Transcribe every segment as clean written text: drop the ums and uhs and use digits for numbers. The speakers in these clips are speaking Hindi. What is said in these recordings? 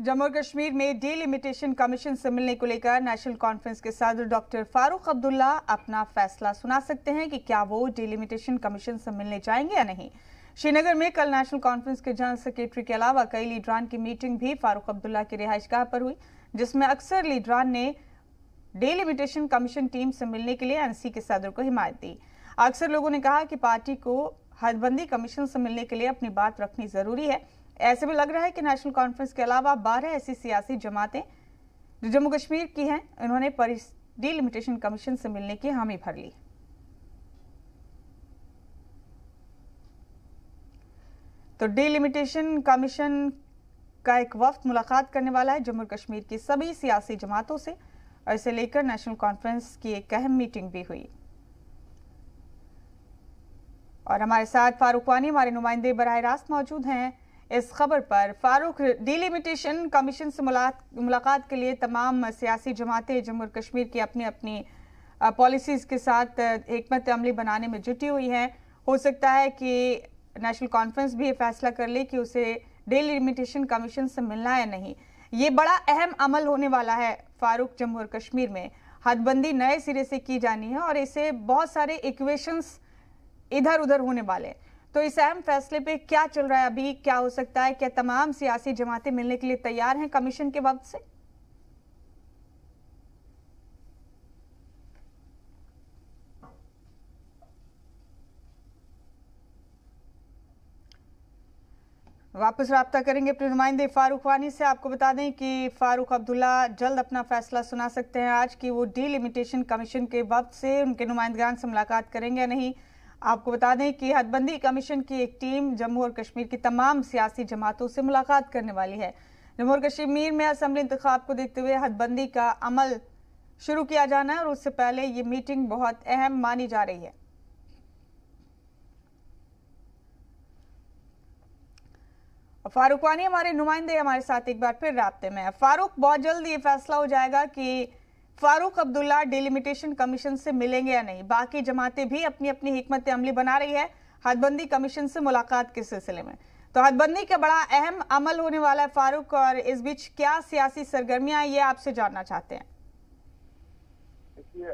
जम्मू और कश्मीर में डिलिमिटेशन कमीशन से मिलने को लेकर नेशनल कॉन्फ्रेंस के सदर डॉक्टर फारूक अब्दुल्ला अपना फैसला सुना सकते हैं कि क्या वो डिलिमिटेशन कमीशन से मिलने जाएंगे या नहीं। श्रीनगर में कल नेशनल कॉन्फ्रेंस के जनरल सेक्रेटरी के अलावा कई लीडरान की मीटिंग भी फारूक अब्दुल्ला की रिहाइशगाह पर हुई, जिसमें अक्सर लीडरान ने डिलिमिटेशन कमीशन टीम से मिलने के लिए एनसी के सदर को हिमायत दी। अक्सर लोगों ने कहा कि पार्टी को हदबंदी कमीशन से मिलने के लिए अपनी बात रखनी जरूरी है। ऐसे में लग रहा है कि नेशनल कॉन्फ्रेंस के अलावा 12 ऐसी सियासी जमातें जो जम्मू कश्मीर की हैं, उन्होंने डिलिमिटेशन कमीशन से मिलने की हामी भर ली। तो डिलिमिटेशन कमीशन का एक वफ्द मुलाकात करने वाला है जम्मू कश्मीर की सभी सियासी जमातों से, और इसे लेकर नेशनल कॉन्फ्रेंस की एक अहम मीटिंग भी हुई। और हमारे साथ फारूक वानी हमारे नुमाइंदे बराह रास्त मौजूद हैं इस खबर पर। फारूक, डिलिमिटेशन कमीशन से मुलाकात के लिए तमाम सियासी जमातें जम्मू और कश्मीर की अपनी अपनी पॉलिसीज के साथ हिकमत अमली बनाने में जुटी हुई हैं। हो सकता है कि नेशनल कॉन्फ्रेंस भी ये फैसला कर ले कि उसे डिलिमिटेशन कमीशन से मिलना है नहीं। ये बड़ा अहम अमल होने वाला है फारूक। जम्मू और कश्मीर में हदबंदी नए सिरे से की जानी है और इसे बहुत सारे इक्वेशंस इधर उधर होने वाले हैं। तो इस अहम फैसले पे क्या चल रहा है अभी, क्या हो सकता है? क्या तमाम सियासी जमातें मिलने के लिए तैयार हैं कमीशन के वक्त से? वापस राब्ता करेंगे अपने नुमाइंदे फारूक वानी से। आपको बता दें कि फारूक अब्दुल्ला जल्द अपना फैसला सुना सकते हैं आज कि वो डिलिमिटेशन कमीशन के वक्त से उनके नुमाइंदगान से मुलाकात करेंगे या नहीं। आपको बता दें कि हदबंदी कमीशन की एक टीम जम्मू और कश्मीर की तमाम सियासी जमातों से मुलाकात करने वाली है। जम्मू और कश्मीर में असेंबली इंतखाब को देखते हुए हदबंदी का अमल शुरू किया जाना है और उससे पहले ये मीटिंग बहुत अहम मानी जा रही है। फारूक वानी हमारे नुमाइंदे हमारे साथ एक बार फिर राब्ते में है। फारूक, बहुत जल्द ये फैसला हो जाएगा कि फारूक अब्दुल्ला डिलिमिटेशन कमीशन से मिलेंगे या नहीं। बाकी जमातें भी अपनी अपनी हिकमत अमली बना रही है हदबंदी कमीशन से मुलाकात के सिलसिले में। तो हदबंदी का बड़ा अहम अमल होने वाला है फारूक, और इस बीच क्या सियासी सरगर्मियां ये आपसे जानना चाहते हैं। देखिए,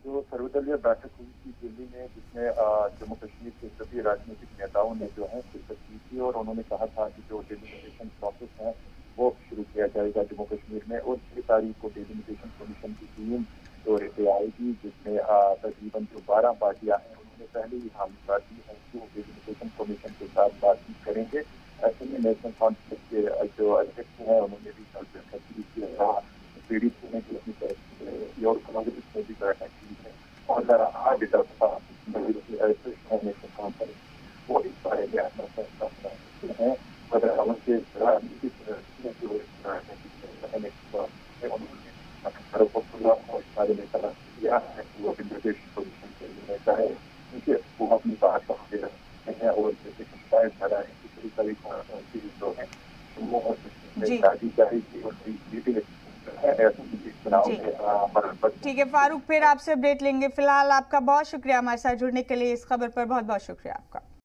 जो सर्वदलीय बैठक हुई थी दिल्ली में, जिसमें जम्मू कश्मीर के सभी राजनीतिक नेताओं ने जो है शिरकत की थी, और उन्होंने कहा था कि जो डिलिमिटेशन प्रोसेस है वो शुरू किया जाएगा जम्मू कश्मीर में, और 6 तारीख को डिलिमिटेशन कमीशन की टीम दौरे पे आएगी, जिसमें तकरीबन जो 12 पार्टियां हैं उन्होंने पहले ही हामी भर दी है कि वो डिलिमिटेशन कमीशन के साथ बातचीत करेंगे। ऐसे में नेशनल कॉन्फ्रेंस के जो अध्यक्ष हैं उन्होंने भी कल बैठक की पीड़ित होने की अपनी तरफ और कांग्रेस में भी बैठक की है, और आज नेशनल कॉन्फ्रेंस वो इस बारे में अपना फैसला सुनाते हैं। अगर उनके राजनीतिक बारे में सलाह दिया है कि वो डिलिमिटेशन कमीशन के लिए चाहे क्योंकि वो अपनी बात रखते रहते हैं, और जैसे शायद भरा है कि कभी जो है वो जाएगी और ठीक है फारूक, फिर आपसे अपडेट लेंगे। फिलहाल आपका बहुत शुक्रिया हमारे साथ जुड़ने के लिए। इस खबर पर बहुत बहुत शुक्रिया आपका।